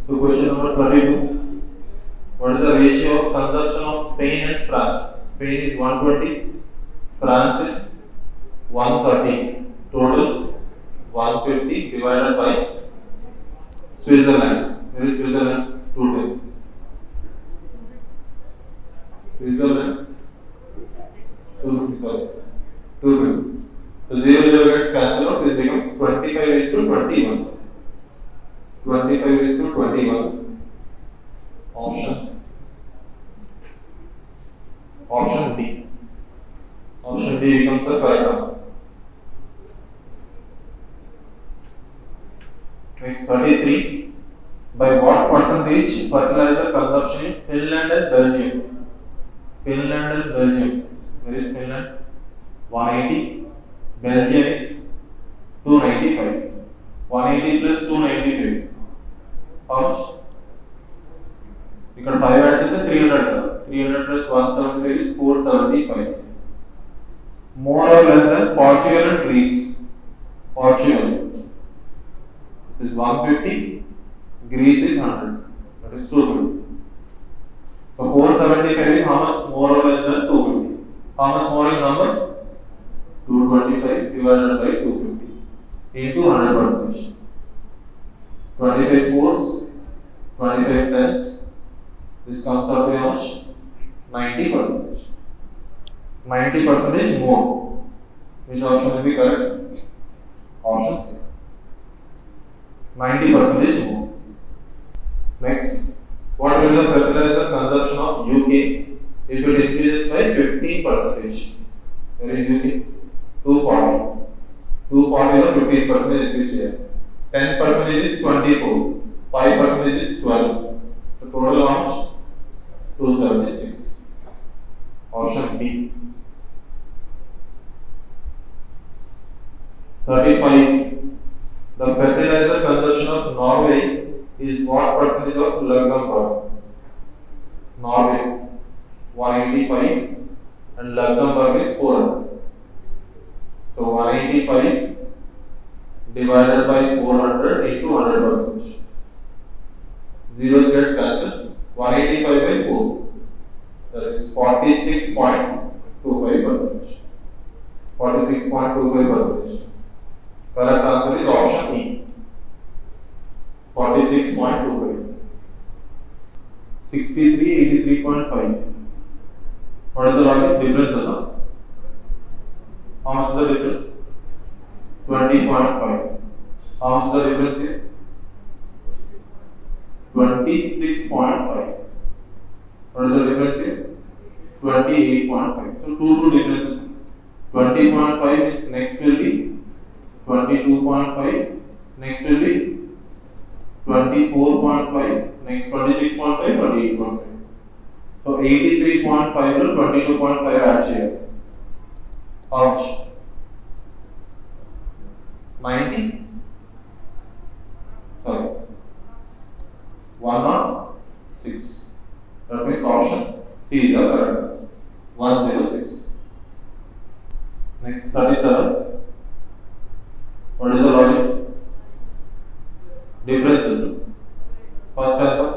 So question number 32. What is the ratio of consumption of Spain and France? Spain is 120, France is 130. Total 150 divided by Switzerland. Where is Switzerland? 220. Switzerland 250, sorry. 220. So 0 gets cancelled out. This becomes 25 is to 21. 25 is to 21. Option D. Option D becomes the correct answer. Next 33. By what percentage fertilizer consumption in Finland and Belgium? Finland and Belgium. Where is Finland? 180. Belgium is 295. 180 plus 295. How much? ఇక్కడ 5 add చేస్తే 300. 300 plus 175 is 475. More or less than Portugal and Greece. Portugal. This is 150. Greece is 100. That is 250. So 475 is how much more or less than 250? How much more in number? 225 divided by 250 into 100%. 25 fours, 25 tens. This comes out to how much? 90%. 90% is more. Which option will be correct? Option C. 90% is more. Next, what will be the fertilizer consumption of UK if it increases by 15%? Where is UK? 240. 240 or 15% increase here. 10% is 24. 5% is 12. So total how much? 276. Option B. 35. The fertilizer consumption of Norway is what percentage of Luxembourg? Norway 185 and Luxembourg is 400. So 185 divided by 400 into 100%. Zeros gets cancelled. 185 by 4. That is 46.25%. 46.25%. Correct answer is option E. 46.25. 63, 83.5. What is the logic? Differences, huh? How much is the difference? 20.5. How much is the difference here? 26.5. What is the difference here? 28.5. So two differences. 20.5 means next will be 22.5. Next will be 24.5. Next 26.5, 28.5. So 83.5 to 22.5 add here. How much? 90? Sorry. 106. That means option C is the correct answer. 106. Next 37. What is the logic? Differences. First answer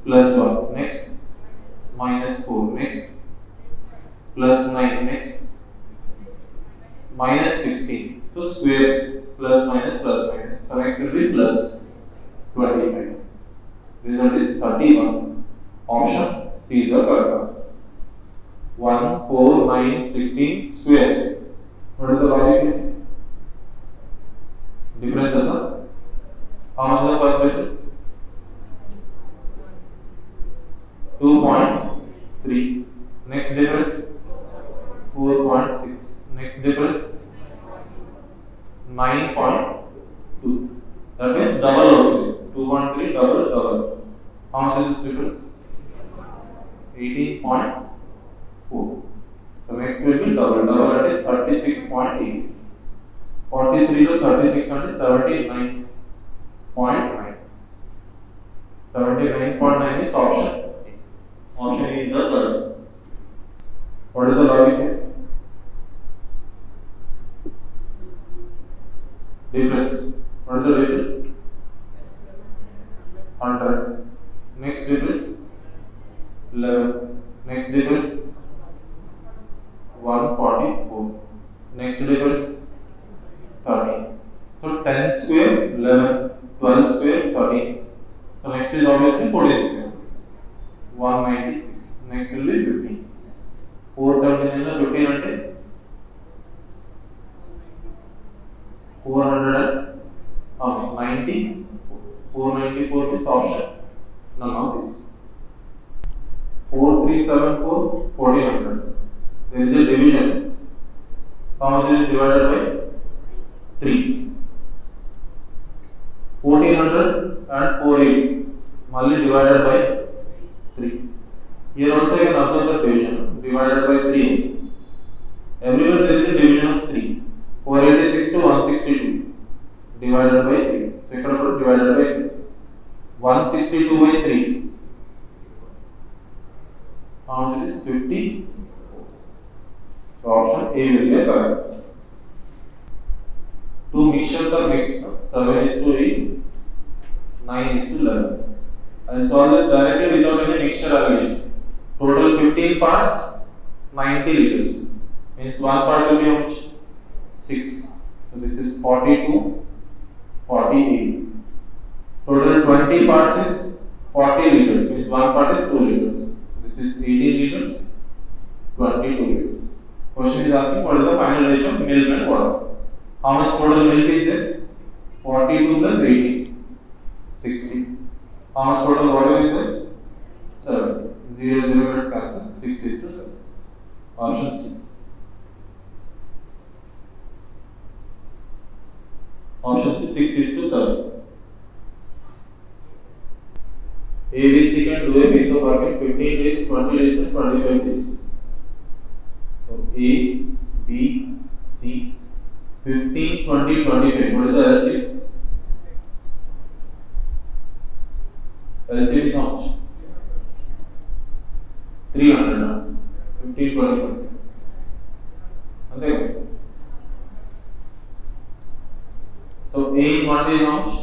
plus 1. Next minus 4. Next plus 9. Next minus 16. So squares plus minus plus minus. So next will be plus 25. Result is 31. Option C is the correct answer. 1, 4, 9, 16 squares. What is the logic here? Differences, huh? How much is the first difference? 2.3. Next difference 4.6. Next difference 9.2. That means double out. 2.3 double. How much is this difference? 18.4. So next will be double that is 36.8. 43 to 36 and 79.9. 79.9 is option A. Option A is the correct answer. What is the logic here? Difference. What is the difference? 100. Next difference 11. Next difference 144. Next difference 13. So 10 square 11, 12 square 13. So next is obviously 14 square 196. Next will be 15. 479 15 ante 400 how much? 90. 494 is option none of this. 4374 1400. There is a division. How much is divided by 3? 1400 and 48 only divided by 3. Here also you can observe the division divided by 3. Everywhere there is a division of 3. 486 to 162 divided by 3. So here divided by 3. 162 by 3. How much it is? 50. So option A will be correct. Two mixtures are mixed. 7 is to 8, 9 is to 11. And solve this directly without any mixture evaluation. Total 15 parts, 90 liters. Means one part will be how much? 6. So this is 42, 48. Total 20 parts is 40 liters. Means one part is 2 liters. So this is 18 liters, 22 liters. Question is asking what is the final ratio of milk and water. How much total milk is there? 42 plus 18, 60. How much total water is there? 7. 0, 0 gets cancelled. 6 is to 7. Option C. Option C, 6 is to 7. ABC can do a piece of work in 15 days, 20 days and 25 days. So A, B, C, 15, 20, 25. What is the LCM? LCM is how much? 300 now. 15, 20, 20. Okay. So A in one day is how much?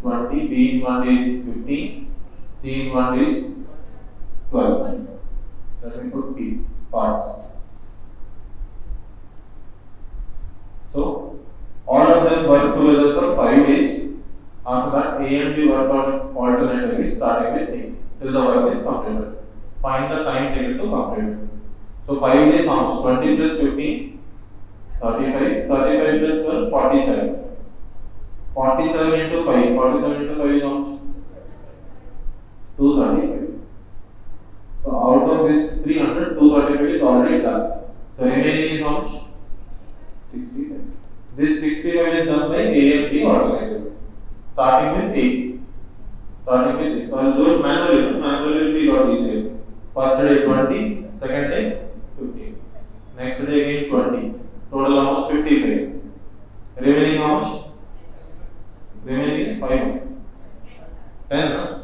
20. B in one day is 15. C in one day is 12. Let me put P parts. So all of them work together for 5 days. After that, A and B work on alternatively, starting with A till the work is completed. Find the time taken to complete it. So 5 days how much? 20 plus 15, 35. 35 plus 12, 47. 47 into 5. 47 into 5 is how much? 235. So out of this 300, 235 is already done. So remaining is how much? 65. This 65 is done by A and B alternatively. Starting with A. Starting with A. So I will do it manually. Manually will be a lot easier. First day 20, second day 15. Next day again 20. Total how much? 55. Remaining how much? Remaining is 5. 10. No?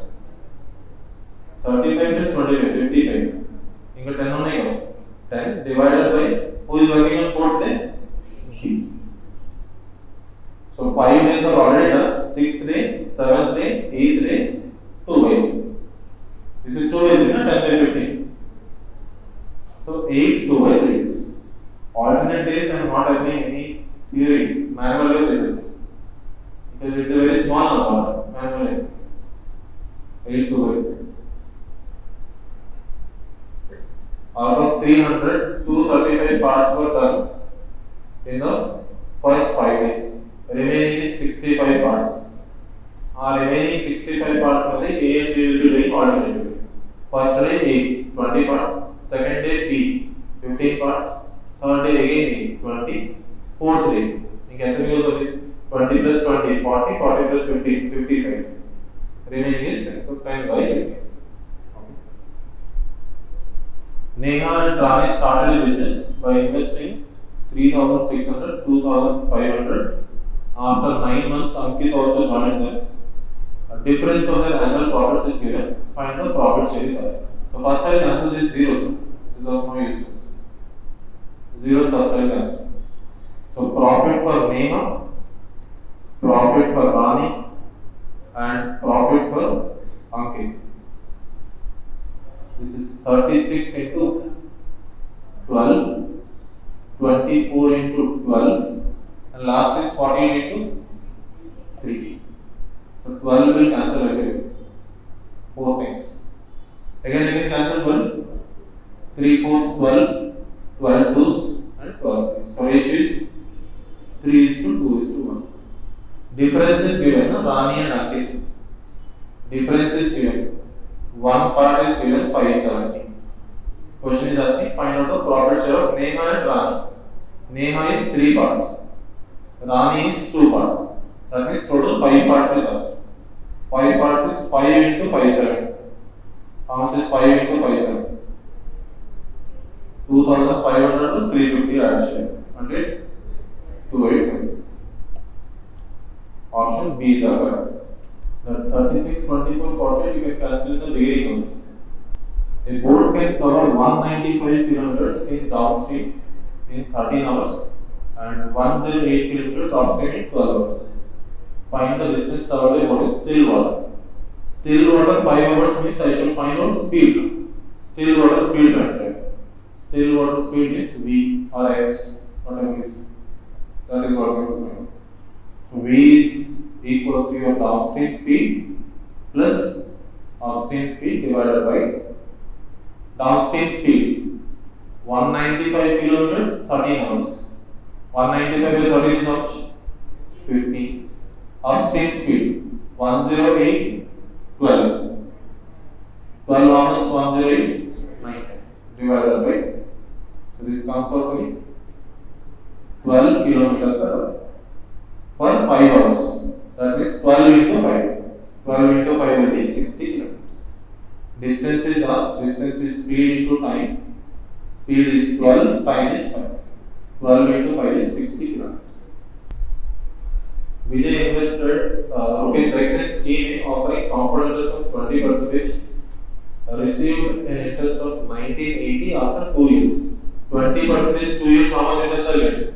35 plus 25, 55. Inga 10 only go. 10 divided by who is working on 4th day? B. So 5 days are already done. 6th day, 7th day, 8th day, 2 by. This is 2 by 3, 10 by 15. So 8, 2 by 3 days. Alternate days I am not having any theory. Manual basis. Because it is a very small number. Manual 8, 2 by 3 days. Out of 300, 235 parts were done in the first 5 days. Remaining is 65 parts. Remaining 65 parts only A and B will be doing alternatively. First day A, 20 parts. Second day B, 15 parts. Third day again A, 20. Fourth day, 20 plus 20, 40, 40 plus 15, 55. Remaining is 10. So 10 by 50. Neha and Rani started a business by investing 3,600, 2,500. After 9 months, Ankit also joined them. A difference of their annual profits is given. Find the profit share first. So first I will answer this zeros. This is of no use. Zeros first I will answer. So profit for Neha, profit for Rani, and profit for Ankit. This is 36 into 12, 24 into 12, and last is 14 into 3. So 12 will cancel again 4 times. Again you can cancel 12. 3 4s 12, 12 2s and 12. So ratio is 3 is to 2 is to 1. Difference is given, Rani and Ankit. Difference is given. One part is given 570. Question is asking find out the profit share of Neha and Rani. Neha is 3 parts. Rani is 2 parts. That means total 5 parts is asked. 5 parts is 5 into 570. How much is 5 into 570? 2500 to 350 addition. 100, 285. Option B is the correct answer. The 36, 24, 48 you can cancel in the beginning also. A boat can cover 195 kilometers in downstream in 13 hours and 108 kilometers upstream in 12 hours. Find the distance covered by boat in still water. Still water 5 hours means I should find out speed. Still water speed right? Still water speed means V or X, whatever it is. That is what we have to find out. So V is equals to your downstream speed plus upstream speed divided by downstream speed 195 kilometers 13 hours. 195 by 13 is how much? 15. Upstream speed 108 12. 12 hours 108 9 times divided by, so this comes out to be 12 kilometers per hour for 5 hours. That means 12 into 5. 12 into 5 will be 60 kilometers. Distance is asked. Distance is speed into time. Speed is 12, time is 5. 12 into 5 is 60 kilometers. Vijay invested rupees X in scheme offering compound interest of 20%. Received an interest of 1980 after 2 years. 20% 2 years, how much interest are get?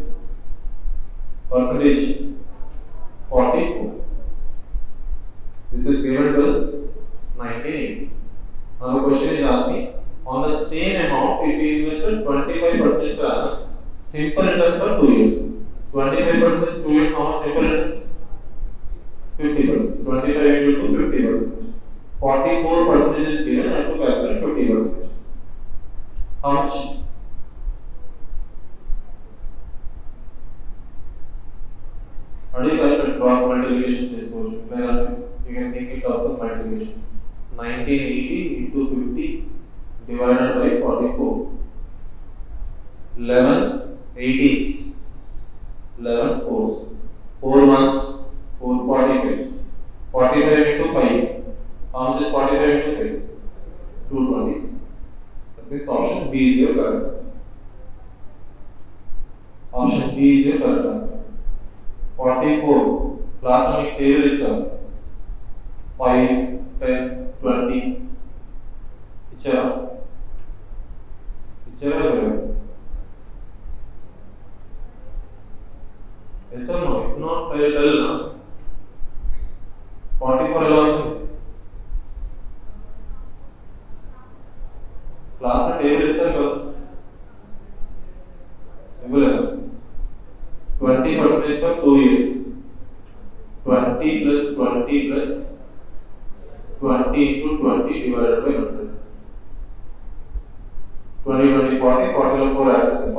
Percentage 44. This is given to us 1980. Now the question is asking on the same amount if we invested 25% per annum, simple interest for 2 years. 25% 2 years, how much simple interest? 50%. 25 into 50%. 44% is given and to calculate 50%. How much? How do you calculate cross multiplication exposure? You can think in terms of multiplication. 1980 into 50 divided by 44. 11 18s. 11 fours. 4 ones, 4 45s. 45 into 5. How much is 45 into 5? 220. That means option B is your correct answer. Option B is your correct answer. 44. Last one table is 5, 10, 20. Picture. Yes or no? If not, tell now. 44 also. Class table is 20% for 2 years. 20 plus 20 plus 20 into 20 divided by 100. 20, 20, 40, 40 of 4 adds as 40.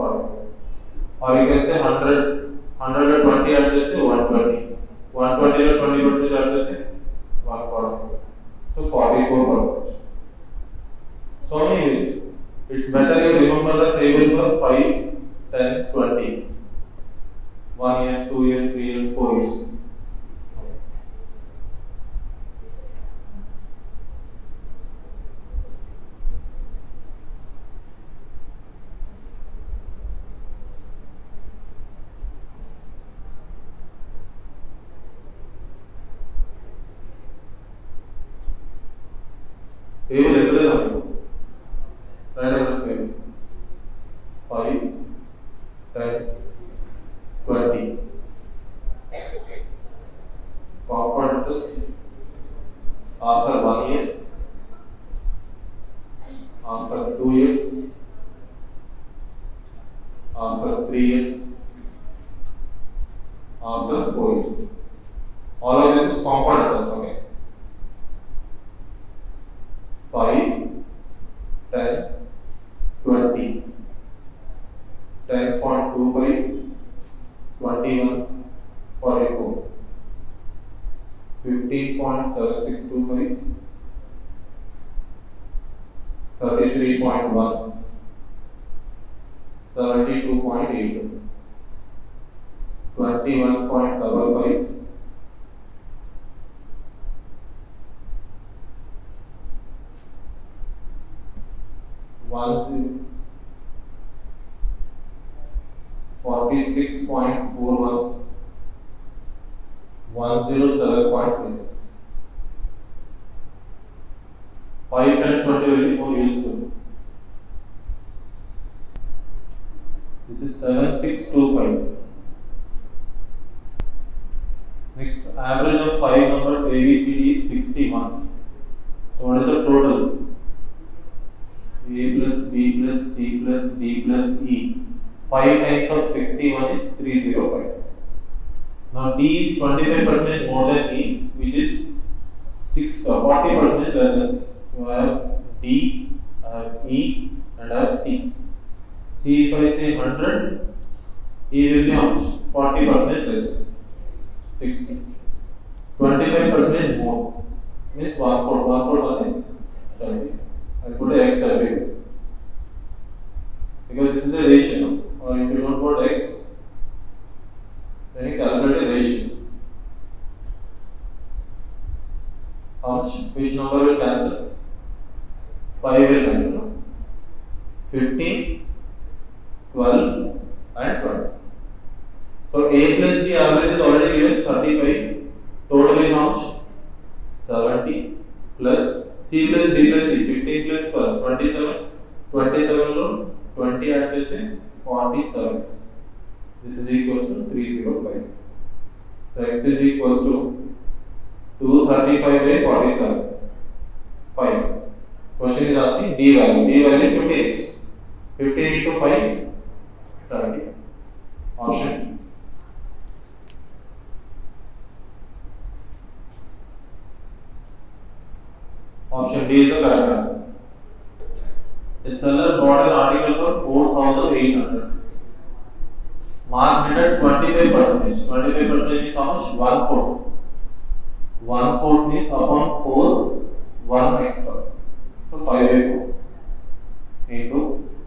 Or you can say 100, 100 or 20 adds as 120. 120 or 20% adds as 140. So 44%. So many ways. It's better you remember the table for 5, 10, 20. 1 year, 2 years, 3 years, 4 years. Table regular table. 5, 10, 20. Compound interest after 1 year, after 2 years, after 3 years, after 4 years. All of this is compound interest, okay? 5, 10, 20, 10.25, 21, 44, 15.7625, 33.1, 72.82, 21.55, 46.41, 107.36. 5, 10, 20 will be more useful. This is 7625. Next, average of 5 numbers A, B, C, D is 61. So what is the total? A plus B plus C plus D plus E. 5 times of 61 is 305. Now D is 25% more than E, which is 40% less than C. So I have D, I have E, and I have C. C, if I say 100, E will be how much? 40% less. 60. 25% more. Means 1/4, 70. I put a X everywhere. Because this is the ratio. Or if you don't put X, then you calculate the ratio. How much? Which number will cancel? 5 will cancel. 15, 12, and 20. So A plus B average is already given 35. Total is how much? 70 plus C plus D plus E 15 plus 12 27. 27 lo 20 add chese 47x. This is equals to 305. So x is equals to 235 by 47. 5. Question is asking D value. D value is 15x. 15 into 5, 70. Option. Option D is the correct answer. The seller bought an article for 4,800. Marked at 25%. 25% means how much? 1/4. 1/4 means upon 4, 1 extra. So 5/4 into,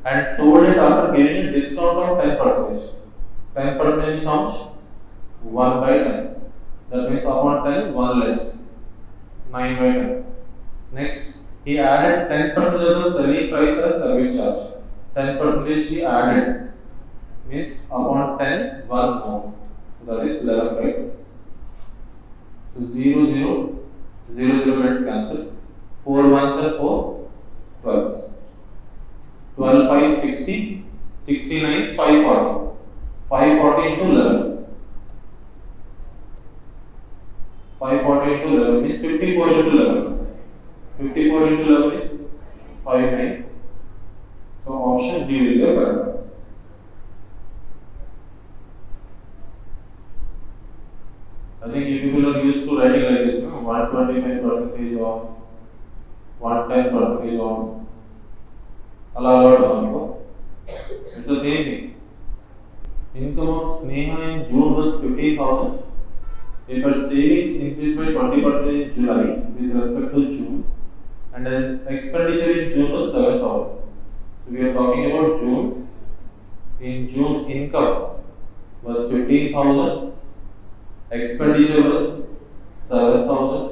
and sold it after giving a discount of 10%. 10% is how much? 1/10. That means upon 10, 1 less. 9/10. Next, he added 10% of the selling price as service charge. 10% he added means upon 10, 1 more. So that is 11/10. So 0, 0, 0, 0 gets cancelled. 4 ones and 4 12s. 12, 5, 60. 69 is 540. 540 into 11. 540 into 11 means 54 into 11. 54 into 11 is 59. So option D will be the correct answer. I think if people are used to writing like this, 125% off, 110% off, it's the same thing. Income of Sneha in June was 15,000. If her savings increased by 20% in July with respect to June, and then expenditure in June was 7,000. So we are talking about June. In June, income was 15,000, expenditure was 7,000,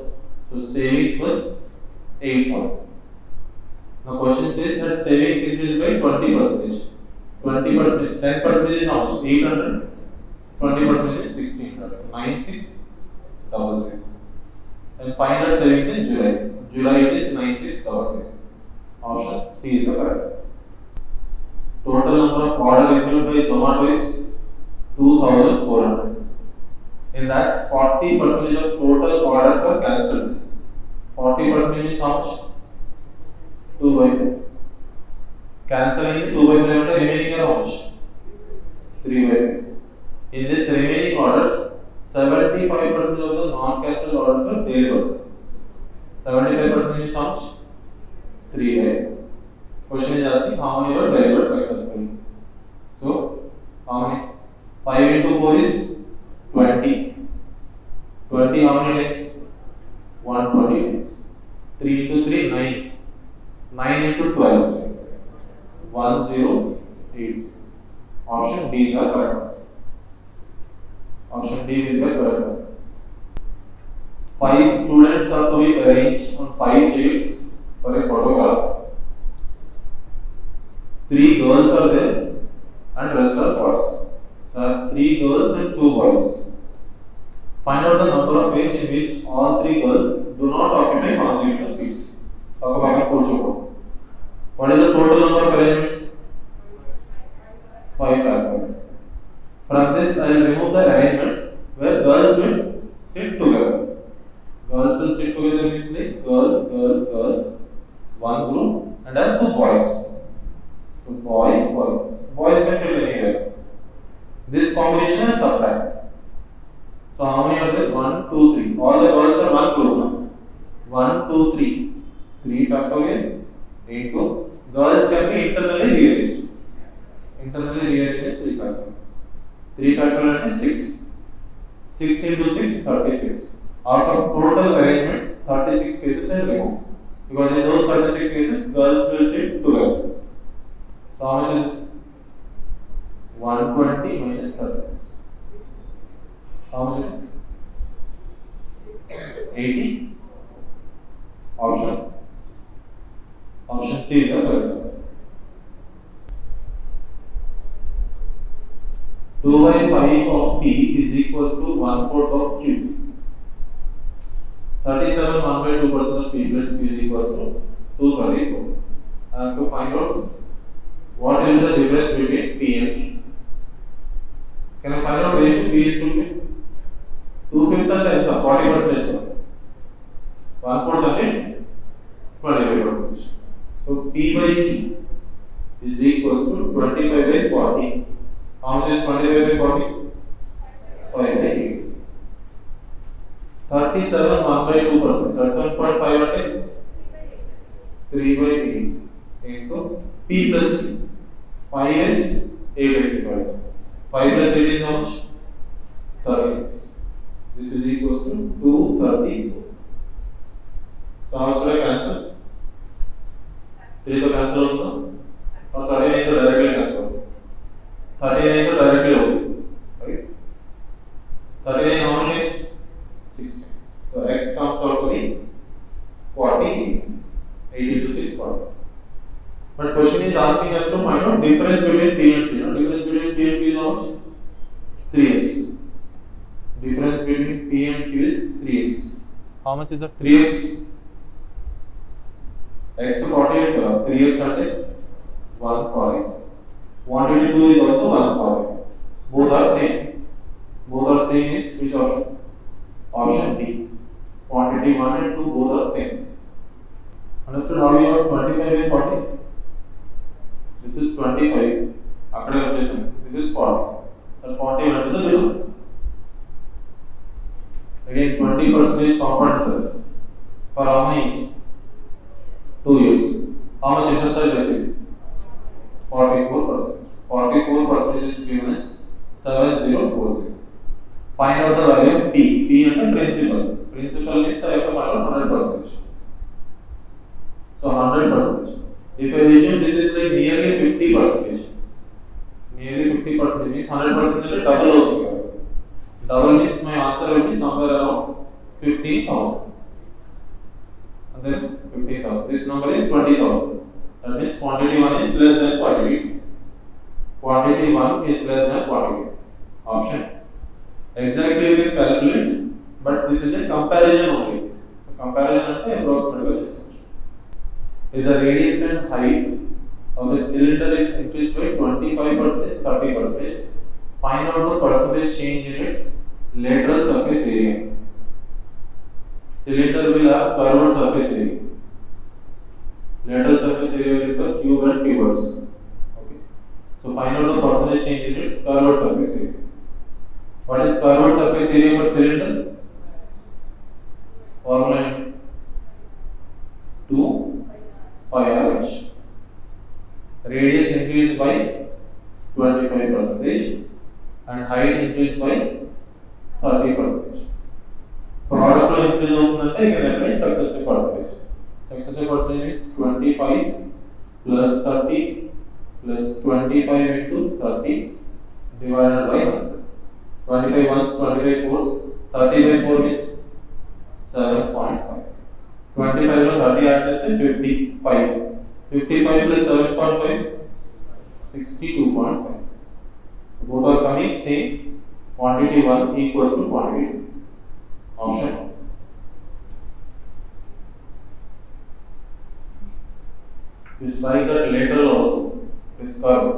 so savings was 8,000. Now question says her savings increased by 20%. 20%, 10% is how much? 800. 20% is 1600. 9600. And find her savings in July. July it is 9600. Option C is the correct answer. Total number of orders received by Zomato is 2,400. In that 40% of total orders were cancelled. 40% means how much? 2 by 5. Cancelling 2 by 5 and remaining are how much? 3 by 5. In this remaining orders, 75% of the non-cancelled orders were delivered. 75% means how much? 3 by 5. Question is asking how many were delivered successfully. So, how many? 5 into 4 is 20. 20 how many times? 120 times. 3 into 3, 9. 9 into 12. 1080. Option D is the correct answer. Option D will be the correct answer. 5 students are to be arranged on 5 chairs for a photograph. 3 girls are there and rest are boys. So 3 girls and 2 boys. Find out the number of ways in which all 3 girls do not occupy consecutive seats. What is the total number of arrangements? 5 factorial. From this, I will remove the arrangements where girls will sit together. Girls will sit together means like girl, girl, girl, one group, and then 2 boys. So boy, boy. Boys can sit anywhere. This combination is subtract. So how many are there? 1, 2, 3. All the girls are one group. No? 1, 2, 3. 3 factorial into girls can be internally rearranged. Internally rearranged 3 factorials. 3 factorial is 6. 6 into 6 is 36. Out of total arrangements, 36 cases are removed. Because in those 36 cases, girls will sit together. So how much is this? 120 minus 36. How much it is? 80. Option C is the correct answer. 2 by 5 of P is equals to 1/4 of Q. 37 1 by 2% of P plus Q is equals to 234. I have to find out what will be the difference between P and Q. Can I find out ratio P is to Q? 2/5 and 40%. 1/4 and 25%. So P by Q is equals to 25 by 40. How much is 25 by 40? 5 by 8. 37 1 by 2%. So 7.5 at 3 by 8 into P plus Q. 5x 8x equals 5 plus 8 is how much? 30x. This is equals to 234. So how should I cancel? 3 to cancel out now? Or 39 to directly cancel out? 39 to directly out. Right? 39 how many times? 6 times. So x comes out to be 48. 8 into 6 40. But question is asking us to find out difference between P and Q. Difference between P and Q is how much? 3x. Difference between P and Q is 3x. How much is that? 3x. X to 48, 3x at 140. Quantity 2 is also 140. Both are same. Both are same means which option? Option D. Quantity 1 and 2 both are same. Understood how you got 25 by 40? This is 25. This is 40. So 40 under the 0. Again 20% compound interest. For how many years? 2 years. How much interest I received? 44%. 44% is given as 7040. Find out the value of P. P and the principal. Principal means I have to find out 100%. So 100%. If I assume this is like nearly 50%. Nearly 50% means 100% is double out. Double means my answer will be somewhere around 15,000. And then 15,000. This number is 20,000. That means quantity 1 is less than quantity 2. Quantity 1 is less than quantity 2. Option. Exactly we can calculate, but this is a comparison only. So comparison is approximate estimation. If the radius and height of a cylinder is increased by 25%, 30%, find out the percentage change in its lateral surface area. cylinder will have curved surface area. Lateral surface area will be cube and cuboids. Okay. So find out the percentage change in its curved surface area. What is curved surface area for cylinder? Formula 2 pi r h. Radius increased by 25% and height increased by 30%. Product లో increase అవుతుందంటే ఇక్కడ successive percentage. Successive percentage is 25 plus 30 plus 25 into 30 divided by 100. 25 ones, 25 fours, 30 by 4 means 7.5. 25 లో 30 add చేస్తే 55. 55 plus 7.5, 62.5. So both are coming same. Quantity 1 equals to quantity 2. Option. This like that lateral also is curved.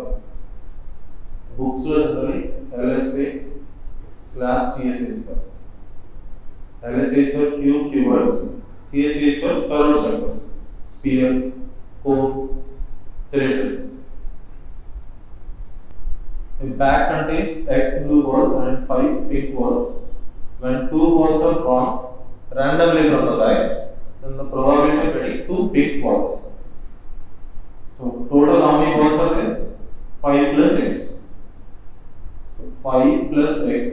Books lo generally LSA/CSA is there. LSA is for cuboids, CSA is for curved surface, sphere, cone, cylinders. A bag contains X blue balls and 5 pink balls. When 2 balls are drawn randomly from the bag, then the probability of getting 2 pink balls. So total how many balls are there? 5 plus X. So 5 plus X.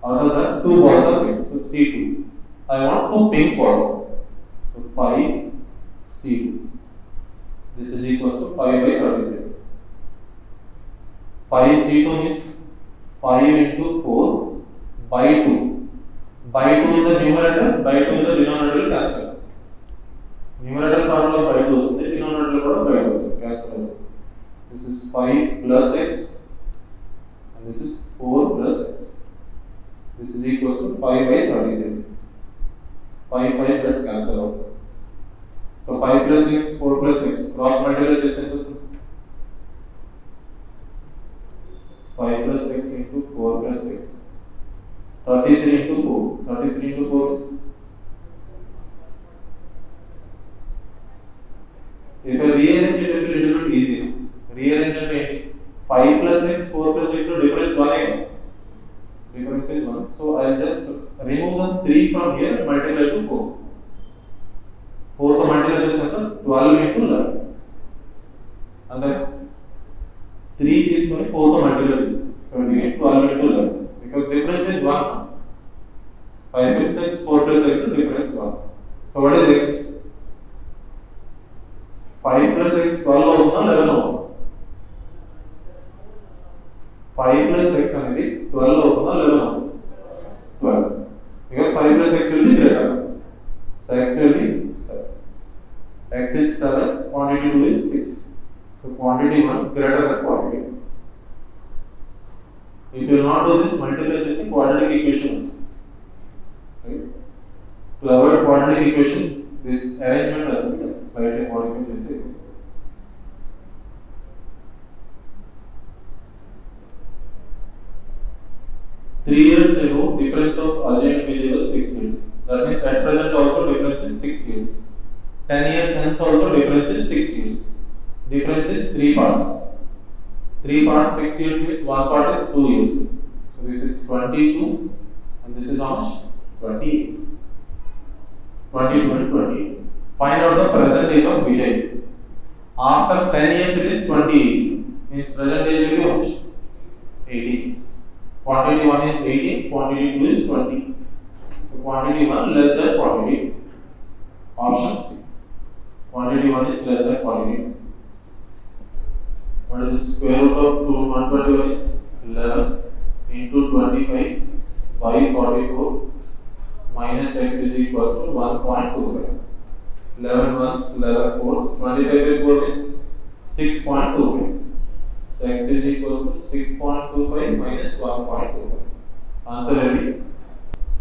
Out of that 2 balls are pink. So C2. I want 2 pink balls. So 5 C2. This is equals to 5 by 33. 5 C2 means 5 into 4 by 2. By 2 in the numerator, by 2 in the denominator will cancel. Numerator part of by 2 is the denominator part of by 2 is cancel. This is 5 plus X and this is 4 plus X. This is equals to 5 by 33. 5 gets cancel out. So 5 plus X, 4 plus X, cross multiply chese ento 5 plus X into 4 plus X. 33 into 4. 33 into 4 is. If I rearrange it, it will be a little bit easier. Rearrange it 5 plus X, 4 plus X, no difference 1 again. Difference is 1. So I'll just remove the 3 from here and multiply to 4. 4 to multiply chesante 12 into 11. And then 3 is going 4 to multiply chesante. So we get 12 into 11. Because difference is 1. 5 plus X, 4 plus X, so difference 1. So what is X? 5 plus X 12 అవుతుందా 11 అవుతుందా? 5 plus X అనేది 12 అవుతుందా 11 అవుతుందా? 12. Because 5 plus X will be greater. So X will be 7. X is 7, quantity 2 is 6. So quantity 1 greater than quantity 2. If you will not do this, multiply chesi quadratic equation. Right? To avoid quadratic equation, this arrangement has to be slightly modified chesi. Three years ago, difference of Ajay and Vijay was 6 years. That means at present also difference is 6 years. 10 years hence also difference is 6 years. Difference is 3 parts. 3 parts 6 years means 1 part is 2 years. So this is 22 and this is how much? 28. 22 and 28. Find out the present age of Vijay. After 10 years it is 28. Means present age will be how much? 18 years. Quantity 1 is 18, quantity 2 is 20. So quantity 1 less than quantity 2. Option C. Quantity 1 is less than quantity 2. What is the square root of 121 is 11 into 25 by 44 minus X is equals to 1.25. 11 ones, 11 fours, 25 by 4 means 6.25. So X is equals to 6.25 minus 1.25. Answer will be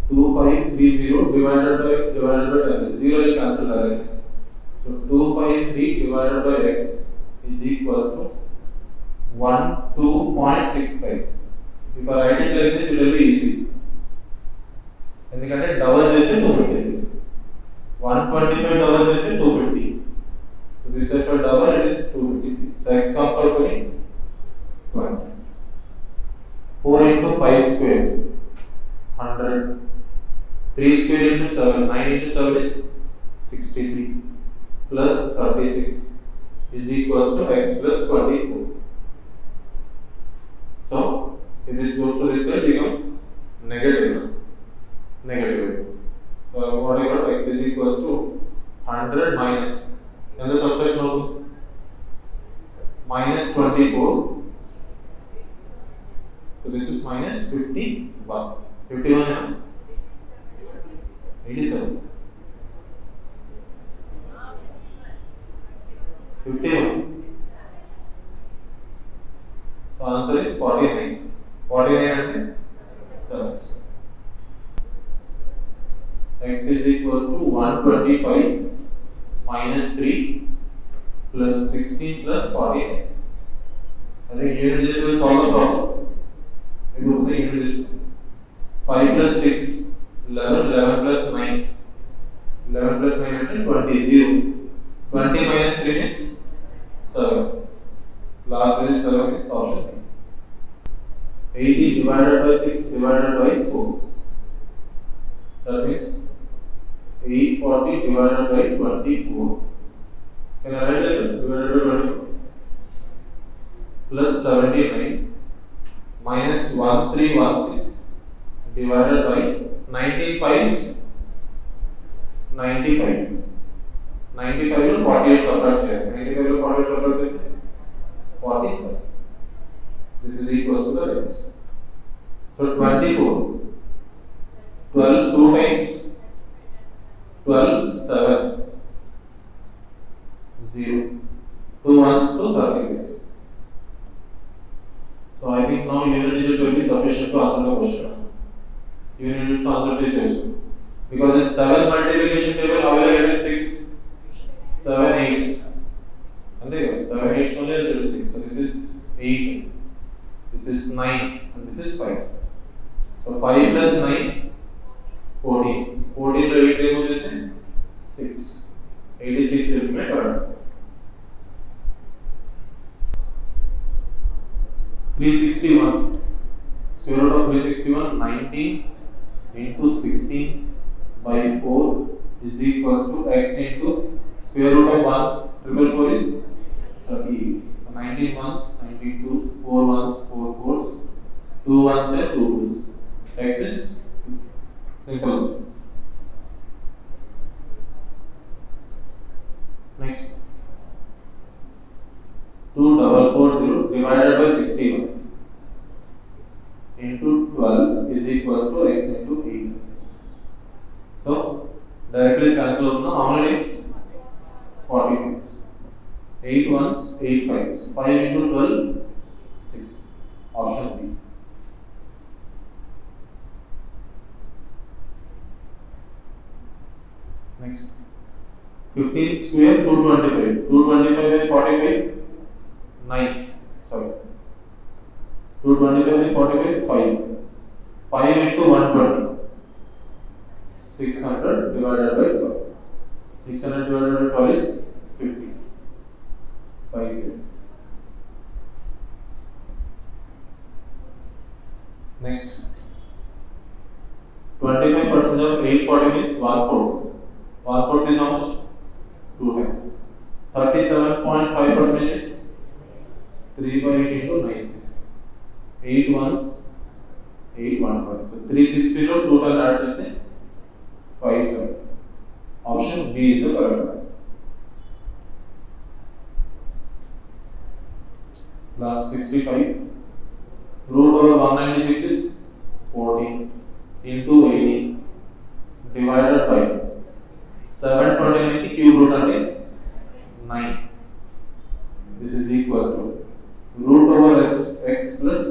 2530 divided by X divided by 10. 0 will cancel directly. So 253 divided by X is equals to 12.65. If I write it like this, it will be easy. ఎందుకంటే double చేస్తే 250, 125 double చేస్తే 250. So this is for double, it is 250. So x comes out to be 20. 4 into 5 square 100. 3 square into 7, 9 into 7 is 63 plus 36 is equals to x plus 24. So if this goes to this side, becomes negative. So what I got, x is equals to 100 minus, and the subtraction of minus 24. So this is minus 51. 51 है ना? 87. 51. So answer is 49. 49 అంటే 7. X is equals to 125 minus 3 plus 16 plus 49. I think unit digit will solve the problem. We go to the unit digit. 5 plus 6, 11, 11 plus 9. 11 plus 9 is 20, 0. 20 minus 3 is 7. Last is 7 is option B. 80 divided by 6 divided by 4. That means 840 divided by 24. Can I write it? Divided by 24 plus 79 minus 1316 divided by 95 is 95. 95 to 48 subtract here. 95 to 48 subtract is 47. This is equal to the x. So 24. 12 2 times 12 7 0 2 ones to 36. So I think now unit digit will be sufficient to answer the question. Unit digit answer cheseyచ్చు, because in 7 multiplication table how will I get 6 7 8s ante 7 8s only will get 6. So this is 8, this is 9 and this is 5. So 5 plus 9 14. 14 to 8 remove chese 6. 86 will be my correct answer. 361. Square root of 361, 19 into 16 by 4 is equals to x into square root of 1 triple 4 is 38. So 19 ones, 19 twos, 4 ones, 4 fours, 2 ones and 2 twos. X is simple. Next, 2440 divided by 61 into 12 is equals to x into 8. So directly cancel out now. How many times? 40 times. 8 ones, 8 fives. 5 into 12, 60. Option B. Next, 15 square 225. 225 by 45 9. Sorry. 225 by 45 5. 5 into 120. 600 divided by 12. 600 divided by 12 is 50. 50. Next, 25% of 840 means 1/4. 1/4 is how much? 2 times. 37.5% is 3 by 8 into 960. 8 ones, 8 1/4. So 360 to 2 times add cheste 57. Option B is the correct answer. Last 65. Root over 196 is 14 into 18 divided by 729 cube root ante 9. This is equals to root over x plus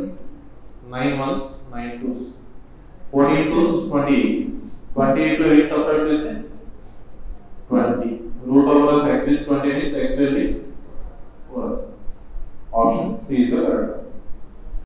9 ones, 9 twos. 14 twos 28. 28 to 8 subtract chese 20. Root over of x is 20 means x will be 4. Option C is the correct answer.